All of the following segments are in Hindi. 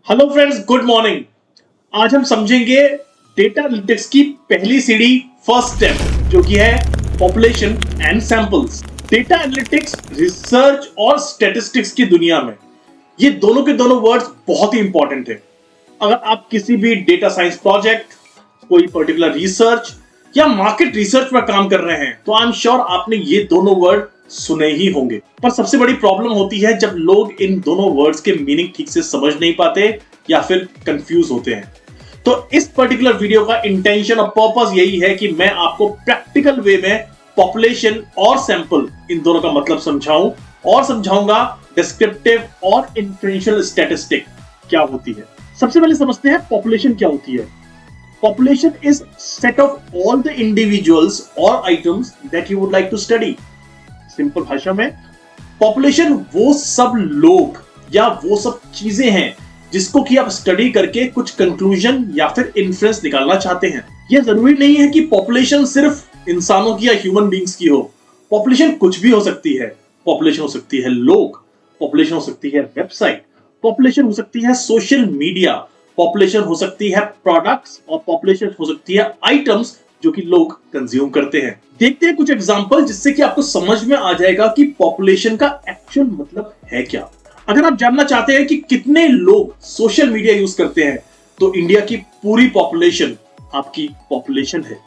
Hello friends, good morning. आज हम समझेंगे डेटा एनालिटिक्स की पहली सीढ़ी, फर्स्ट स्टेप, जो कि है population and samples. Data analytics research और स्टैटिस्टिक्स की दुनिया में ये दोनों के दोनों वर्ड्स बहुत ही इंपॉर्टेंट है। अगर आप किसी भी डेटा साइंस प्रोजेक्ट, कोई पर्टिकुलर रिसर्च या मार्केट रिसर्च में काम कर रहे हैं तो आई एम श्योर आपने ये दोनों वर्ड सुने ही होंगे। पर सबसे बड़ी प्रॉब्लम होती है जब लोग इन दोनों वर्ड्स के मीनिंग ठीक से समझ नहीं पाते या फिर कंफ्यूज होते हैं। तो इस पर्टिकुलर वीडियो का इंटेंशन और पर्पस यही है कि मैं आपको प्रैक्टिकल वे में पॉपुलेशन और सैंपल इन दोनों का मतलब समझाऊं और समझाऊंगा डिस्क्रिप्टिव और इन्फ्लुएंशियल स्टैटिस्टिक क्या होती है। सबसे पहले समझते हैं पॉपुलेशन क्या होती है। Population is set of all the individuals or items that you would like to study. Simple भाषा में पॉपुलेशन वो सब लोग या वो सब चीजें हैं जिसको कि आप स्टडी करके कुछ कंक्लूजन या फिर इन्फ्रेंस निकालना चाहते हैं। यह जरूरी नहीं है कि पॉपुलेशन सिर्फ इंसानों की या ह्यूमन बींग्स की हो। पॉपुलेशन कुछ भी हो सकती है। पॉपुलेशन हो सकती है लोग, पॉपुलेशन हो सकती है वेबसाइट, पॉपुलेशन हो सकती है सोशल मीडिया, पॉपुलेशन हो सकती है प्रोडक्ट्स और पॉपुलेशन हो सकती है आइटम्स जो कि लोग कंज्यूम करते हैं। देखते हैं कुछ एग्जांपल जिससे कि आपको समझ में आ जाएगा कि पॉपुलेशन का एक्चुअल मतलब है क्या। अगर आप जानना चाहते हैं कि कितने लोग सोशल मीडिया यूज करते हैं तो इंडिया की पूरी पॉपुलेशन आपकी पॉपुलेशन है।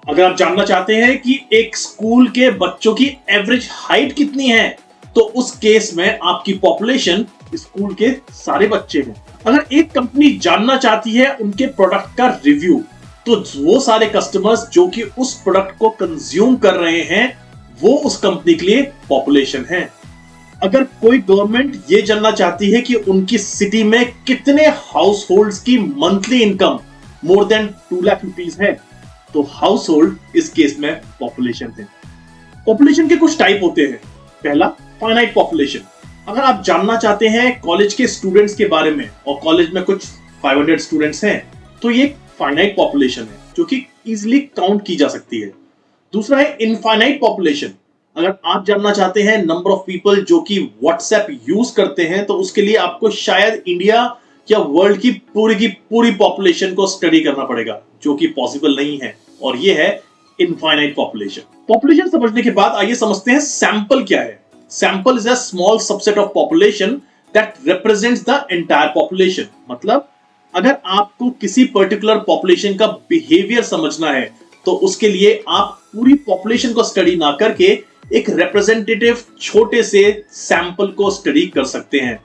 अगर आप जानना चाहते हैं कि एक स्कूल के बच्चों की एवरेज हाइट कितनी है तो उस केस में आपकी पॉपुलेशन स्कूल के सारे बच्चे हैं। अगर एक कंपनी जानना चाहती है उनके प्रोडक्ट का रिव्यू तो वो सारे कस्टमर्स जो कि उस प्रोडक्ट को कंज्यूम कर रहे हैं वो उस कंपनी के लिए पॉपुलेशन है। अगर कोई गवर्नमेंट ये जानना चाहती है कि उनकी सिटी में कितने हाउस होल्ड्स की monthly income more than 2 lakh rupees है तो हाउस होल्ड इस केस में पॉपुलेशन है। पॉपुलेशन के कुछ टाइप होते हैं। पहला, फाइनाइट पॉपुलेशन। अगर आप जानना चाहते हैं कॉलेज के स्टूडेंट्स के बारे में और कॉलेज में कुछ 500 स्टूडेंट्स हैं तो ये फाइनाइट पॉपुलेशन है जो कि इजीली काउंट की जा सकती है। दूसरा है इनफाइनाइट पॉपुलेशन। अगर आप जानना चाहते हैं नंबर ऑफ पीपल जो कि व्हाट्सएप यूज करते हैं तो उसके लिए आपको शायद इंडिया या वर्ल्ड की पूरी पॉपुलेशन को स्टडी करना पड़ेगा जो कि पॉसिबल नहीं है और ये है इनफाइनाइट पॉपुलेशन। पॉपुलेशन समझने के बाद आइए समझते हैं सैंपल क्या है। Sample is a small subset of population that represents the entire population. मतलब अगर आपको किसी पर्टिकुलर पॉपुलेशन का बिहेवियर समझना है तो उसके लिए आप पूरी पॉपुलेशन को स्टडी ना करके एक रिप्रेजेंटेटिव छोटे से सैंपल को स्टडी कर सकते हैं।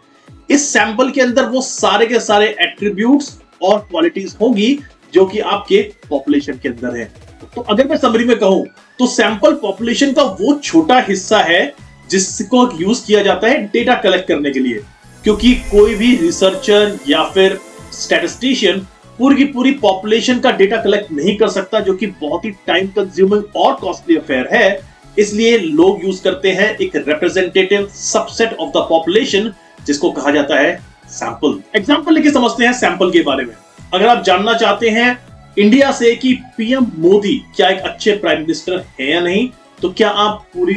इस सैंपल के अंदर वो सारे के सारे एट्रीब्यूट्स और क्वालिटीज होंगी जो कि आपके पॉपुलेशन के अंदर है। तो अगर मैं समरी में कहूं तो सैंपल पॉपुलेशन का वो छोटा हिस्सा है जिसको यूज किया जाता है डेटा कलेक्ट करने के लिए, क्योंकि कोई भी रिसर्चर या फिर स्टैटिस्टिशियन पूरी की पूरी पॉपुलेशन का डेटा कलेक्ट नहीं कर सकता जो कि बहुत ही टाइम कंज्यूमिंग और कॉस्टली अफेयर है। इसलिए लोग यूज करते हैं एक representative subset of the population जिसको कहा जाता है सैंपल। एग्जांपल लेके समझते हैं सैंपल के बारे में। अगर आप जानना चाहते हैं इंडिया से कि पीएम मोदी क्या एक अच्छे प्राइम मिनिस्टर है या नहीं तो क्या आप पूरी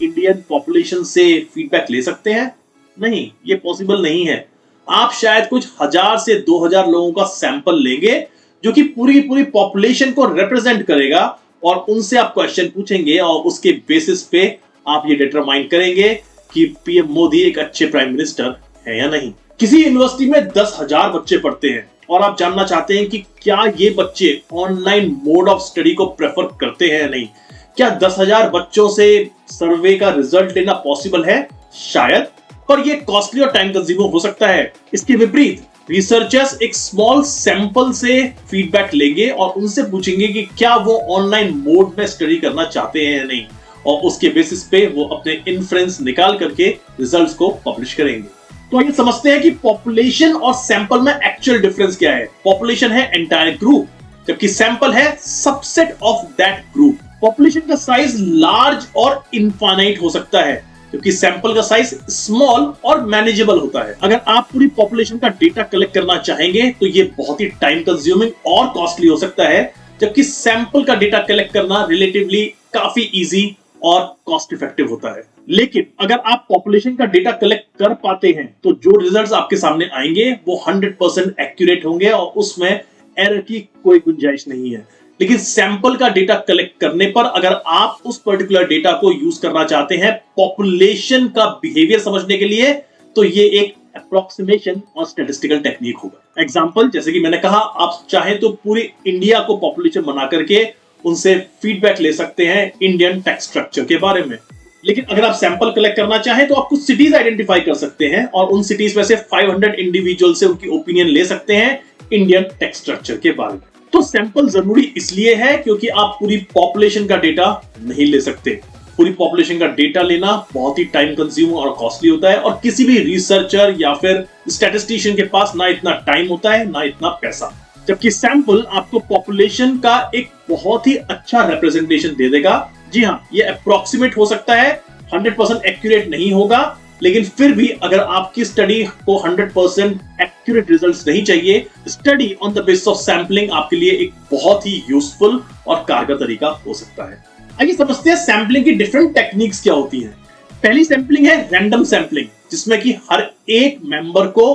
इंडियन पॉपुलेशन से फीडबैक ले सकते हैं? नहीं, ये पॉसिबल नहीं है। आप शायद कुछ 1000 से 2000 लोगों का सैंपल लेंगे जो कि पूरी पॉपुलेशन को रिप्रेजेंट करेगा और उनसे आप क्वेश्चन पूछेंगे और उसके बेसिस पे आप ये डिटरमाइन करेंगे कि पीएम मोदी एक अच्छे प्राइम मिनिस्टर है या नहीं। किसी यूनिवर्सिटी में 10,000 बच्चे पढ़ते हैं और आप जानना चाहते हैं कि क्या ये बच्चे ऑनलाइन मोड ऑफ स्टडी को प्रेफर करते हैं या नहीं। क्या 10,000 बच्चों से सर्वे का रिजल्ट लेना पॉसिबल है? शायद, पर यह कॉस्टली और टाइम कंज्यूमिंग हो सकता है। इसके विपरीत रिसर्चर्स एक स्मॉल सैंपल से फीडबैक लेंगे और उनसे पूछेंगे कि क्या वो ऑनलाइन मोड में स्टडी करना चाहते हैं या नहीं और उसके बेसिस पे वो अपने इन्फ्रेंस निकाल करके रिजल्ट्स को पब्लिश करेंगे। तो आइए समझते हैं कि पॉपुलेशन और सैंपल में एक्चुअल डिफरेंस क्या है। पॉपुलेशन है एंटायर ग्रुप जबकि सैंपल है subset of that group. Population का साइज लार्ज और इनफाइनाइट हो सकता है क्योंकि सैंपल का साइज स्मॉल और मैनेजेबल होता है। अगर आप पूरी पॉपुलेशन का डेटा कलेक्ट करना चाहेंगे तो ये बहुत ही टाइम कंज्यूमिंग और कॉस्टली हो सकता है जबकि सैंपल का डेटा कलेक्ट करना रिलेटिवली काफी इजी और कॉस्ट इफेक्टिव होता है। लेकिन अगर आप पॉपुलेशन का डेटा कलेक्ट कर पाते हैं तो जो रिजल्ट्स आपके सामने आएंगे वो 100% एक्यूरेट होंगे और उसमें एरर की कोई गुंजाइश नहीं है। लेकिन सैंपल का डेटा कलेक्ट करने पर अगर आप उस पर्टिकुलर डेटा को यूज करना चाहते हैं पॉपुलेशन का बिहेवियर समझने के लिए, तो ये एक अप्रोक्सीमेशन और स्टैटिस्टिकल टेक्निक होगा। एग्जांपल, जैसे कि मैंने कहा, आप चाहे तो पूरी इंडिया को पॉपुलेशन बना करके उनसे फीडबैक ले सकते हैं इंडियन टैक्स स्ट्रक्चर के बारे में। लेकिन अगर आप सैंपल कलेक्ट करना चाहें तो आप कुछ सिटीज आइडेंटिफाई कर सकते हैं और उन सिटीज में से 500 इंडिविजुअल से उनकी ओपिनियन ले सकते हैं इंडियन टैक्स स्ट्रक्चर के बारे में। तो सैंपल जरूरी इसलिए है क्योंकि आप पूरी पॉपुलेशन का डेटा नहीं ले सकते। पूरी पॉपुलेशन का डेटा लेना बहुत ही टाइम कंज्यूमिंग और कॉस्टली होता है और किसी भी रिसर्चर या फिर स्टैटिस्टिशियन के पास ना इतना टाइम होता है ना इतना पैसा। जबकि सैंपल आपको पॉपुलेशन का एक बहुत ही अच्छा रिप्रेजेंटेशन दे देगा। जी हाँ, ये अप्रोक्सीमेट हो सकता है, 100% एक्यूरेट नहीं होगा, लेकिन फिर भी अगर आपकी स्टडी को 100% एक्यूरेट रिजल्ट्स नहीं चाहिए, study on the basis of sampling आपके लिए एक बहुत ही यूजफुल और कारगर तरीका हो सकता है। आइए समझते हैं सैंपलिंग की डिफरेंट टेक्निक्स क्या होती हैं। पहली सैंपलिंग है रैंडम सैंपलिंग, जिसमें कि हर एक मेंबर को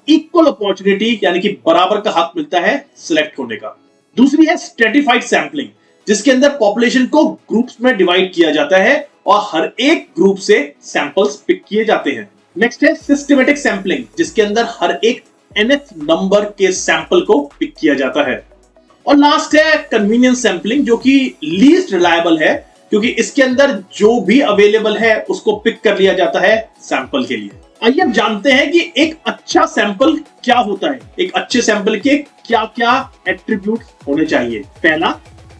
इक्वल अपॉर्चुनिटी यानी कि बराबर का हक मिलता है सिलेक्ट होने का। दूसरी है स्ट्रेटिफाइड सैंपलिंग, जिसके अंदर पॉपुलेशन को ग्रुप्स में डिवाइड किया जाता है और हर एक ग्रुप से सैंपल्स पिक किए जाते हैं। नेक्स्ट है सिस्टमैटिक सैंपलिंग, जिसके अंदर हर एक nth नंबर के सैंपल को पिक किया जाता है। और लास्ट है कन्वीनियंस सैंपलिंग, जो कि लीस्ट रिलायबल है क्योंकि इसके अंदर जो भी अवेलेबल है उसको पिक कर लिया जाता है सैंपल के लिए। आइए अब जानते हैं कि एक अच्छा सैंपल क्या होता है। एक अच्छे सैंपल के क्या क्या एट्रीब्यूट होने चाहिए। पहला,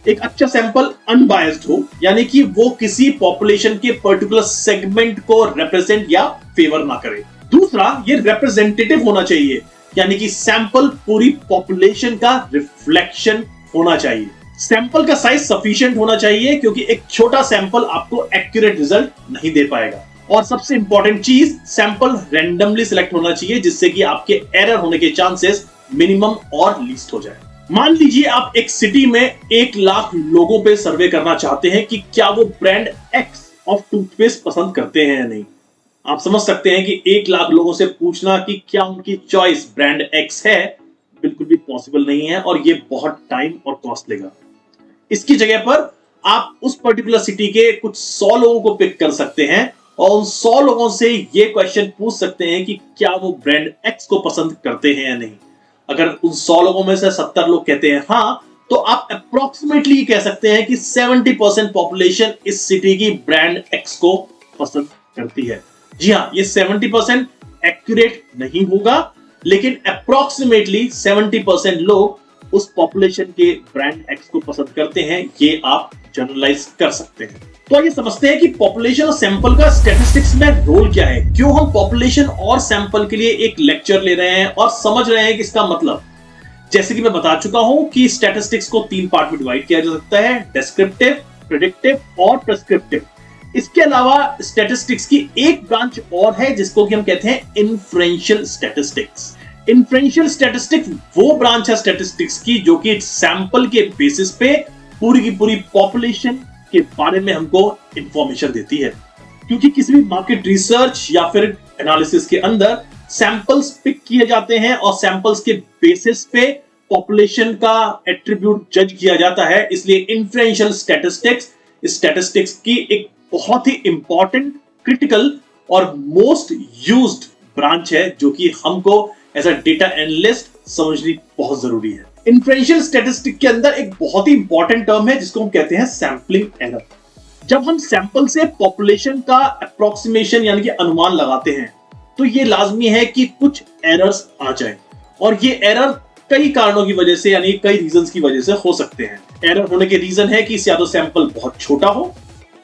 एक अच्छा सैंपल अनबायस्ड हो, यानी कि वो किसी पॉपुलेशन के पर्टिकुलर सेगमेंट को रिप्रेजेंट या फेवर ना करे। दूसरा, ये रिप्रेजेंटेटिव होना चाहिए, यानी कि सैंपल पूरी पॉपुलेशन का रिफ्लेक्शन होना चाहिए। सैंपल का साइज सफिशिएंट होना चाहिए क्योंकि एक छोटा सैंपल आपको एक्यूरेट रिजल्ट नहीं दे पाएगा। और सबसे इंपॉर्टेंट चीज, सैंपल रैंडमली सिलेक्ट होना चाहिए जिससे कि आपके एरर होने के चांसेस मिनिमम और लीस्ट हो जाए। मान लीजिए आप एक सिटी में 1 लाख लोगों पे सर्वे करना चाहते हैं कि क्या वो ब्रांड एक्स ऑफ टूथपेस्ट पसंद करते हैं या नहीं। आप समझ सकते हैं कि 1 लाख लोगों से पूछना कि क्या उनकी चॉइस ब्रांड एक्स है बिल्कुल भी पॉसिबल नहीं है और ये बहुत टाइम और कॉस्ट लेगा। इसकी जगह पर आप उस पर्टिकुलर सिटी के कुछ 100 लोगों को पिक कर सकते हैं और उन 100 लोगों से ये क्वेश्चन पूछ सकते हैं कि क्या वो ब्रांड एक्स को पसंद करते हैं या नहीं। अगर उन 100 लोगों में से 70 लोग कहते हैं हाँ, तो आप अप्रोक्सीमेटली कह सकते हैं कि 70% पॉपुलेशन इस सिटी की ब्रांड एक्स को पसंद करती है। जी हाँ, ये 70% एक्यूरेट नहीं होगा, लेकिन अप्रोक्सीमेटली 70% लोग उस पॉपुलेशन के ब्रांड एक्स को पसंद करते हैं। ये आप जनरलाइज कर सकते हैं। तो आइए समझते हैं कि पॉपुलेशन और सैंपल का स्टैटिस्टिक्स में रोल क्या है। क्यों हम पॉपुलेशन और सैंपल के लिए एक लेक्चर ले रहे हैं और समझ रहे हैं कि इसका मतलब। जैसे कि मैं बता चुका हूं कि स्टैटिस्टिक्स को 3 पार्ट में डिवाइड किया जा सकता है, डिस्क्रिप्टिव, प्रेडिक्टिव और प्रिस्क्रिप्टिव। इसके अलावा स्टैटिस्टिक्स की एक ब्रांच और है जिसको कि हम कहते हैं इन्फ्रेंशियल स्टैटिस्टिक्स। इन्फ्रेंशियल स्टैटिस्टिक्स वो ब्रांच है स्टैटिस्टिक्स की जो कि सैंपल के बेसिस पे पूरी की पूरी पॉपुलेशन के बारे में हमको इंफॉर्मेशन देती है। क्योंकि किसी भी मार्केट रिसर्च या फिर एनालिसिस के अंदर सैंपल्स पिक किए जाते हैं और सैंपल्स के बेसिस पे पॉपुलेशन का एट्रीब्यूट जज किया जाता है, इसलिए इन्फ्रेंशियल स्टैटिस्टिक्स स्टैटिस्टिक्स की एक बहुत ही इंपॉर्टेंट, क्रिटिकल और मोस्ट यूज्ड ब्रांच है जो कि हमको एज अ डेटा एनालिस्ट समझनी बहुत जरूरी है। इन्फ्रेंशियल स्टैटिस्टिक के अंदर एक बहुत ही इंपॉर्टेंट टर्म है जिसको हम कहते हैं सैंपलिंग एरर। जब हम सैंपल से पॉपुलेशन का अप्रोक्सीमेशन यानी कि अनुमान लगाते हैं तो ये लाजमी है कि कुछ एरर्स आ जाए और ये एरर कई कारणों की वजह से यानी कई रीजंस की वजह से हो सकते हैं। एरर होने के रीजन है कि या तो सैंपल बहुत छोटा हो,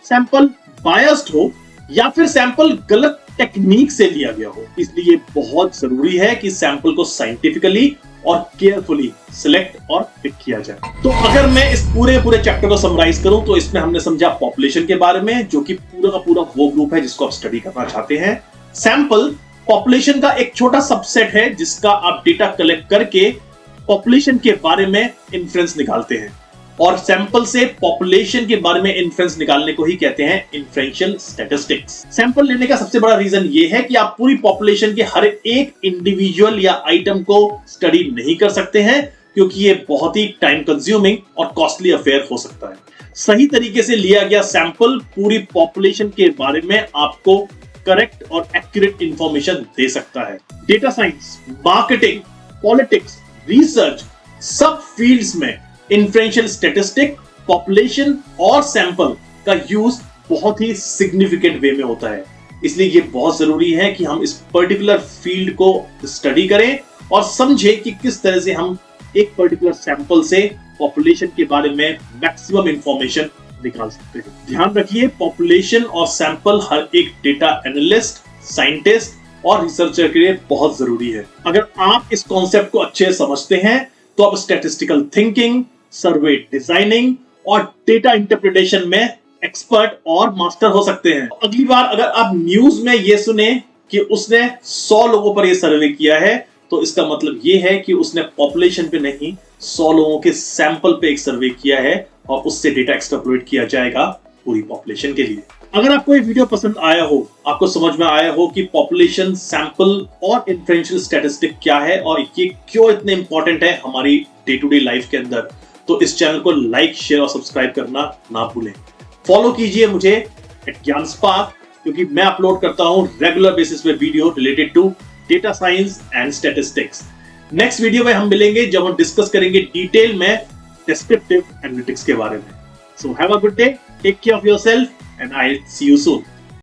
सैंपल बायस्ड हो या फिर सैंपल गलत टेक्निक से लिया गया हो। इसलिए बहुत जरूरी है कि सैंपल को साइंटिफिकली और केयरफुली सिलेक्ट और पिक किया जाए। तो अगर मैं इस पूरे चैप्टर को समराइज करूं तो इसमें हमने समझा पॉपुलेशन के बारे में, जो कि पूरा का पूरा वो ग्रुप है जिसको आप स्टडी करना चाहते हैं। सैंपल पॉपुलेशन का एक छोटा सबसेट है जिसका आप डेटा कलेक्ट करके पॉपुलेशन के बारे में इन्फ्रेंस निकालते हैं। और सैंपल से पॉपुलेशन के बारे में इन्फ्रेंस निकालने को ही कहते हैं इन्फ्रेंशियल स्टैटिस्टिक्स। सैंपल लेने का सबसे बड़ा रीजन ये है कि आप पूरी पॉपुलेशन के हर एक इंडिविजुअल या आइटम को स्टडी नहीं कर सकते हैं, क्योंकि ये बहुत ही टाइम कंज्यूमिंग और कॉस्टली अफेयर हो सकता है। सही तरीके से लिया गया सैंपल पूरी पॉपुलेशन के बारे में आपको करेक्ट और एक्यूरेट इंफॉर्मेशन दे सकता है। Data science, marketing, politics, research, सब फील्ड्स में इन्फ्रेंशियल स्टैटिस्टिक, पॉपुलेशन और सैंपल का यूज बहुत ही सिग्निफिकेंट वे में होता है। इसलिए ये बहुत जरूरी है कि हम इस पर्टिकुलर फील्ड को स्टडी करें और समझें कि किस तरह से हम एक पर्टिकुलर सैंपल से पॉपुलेशन के बारे में मैक्सिमम इंफॉर्मेशन निकाल सकते हैं। ध्यान रखिए, पॉपुलेशन और सैंपल हर एक डेटा एनालिस्ट, साइंटिस्ट और रिसर्चर के लिए बहुत जरूरी है। अगर आप इस कॉन्सेप्ट को अच्छे से समझते हैं तो आप स्टैटिस्टिकल थिंकिंग, सर्वे डिजाइनिंग और डेटा इंटरप्रिटेशन में एक्सपर्ट और मास्टर हो सकते हैं। अगली बार अगर आप न्यूज में ये सुने कि उसने 100 लोगों पर ये सर्वे किया है, तो इसका मतलब ये है कि उसने पॉपुलेशन पे नहीं 100 लोगों के सैंपल पे एक सर्वे किया है और उससे डेटा एक्सट्रैपोलेट किया जाएगा पूरी पॉपुलेशन के लिए। अगर आपको ये वीडियो पसंद आया हो, आपको समझ में आया हो कि पॉपुलेशन, सैंपल और इन्फ्रेंशियल स्टैटिस्टिक क्या है और ये क्यों इतने इंपॉर्टेंट है हमारी डे टू डे लाइफ के अंदर, तो इस चैनल को लाइक, शेयर और सब्सक्राइब करना ना भूलें। फॉलो कीजिए मुझे @ज्ञानस्पार्क, क्योंकि मैं अपलोड करता हूं रेगुलर बेसिस पे video related to data science and statistics. Next video में हम मिलेंगे जब हम डिस्कस करेंगे डिटेल में डिस्क्रिप्टिव एनालिटिक्स के बारे में। So have a good day, take care of yourself and I will see you soon.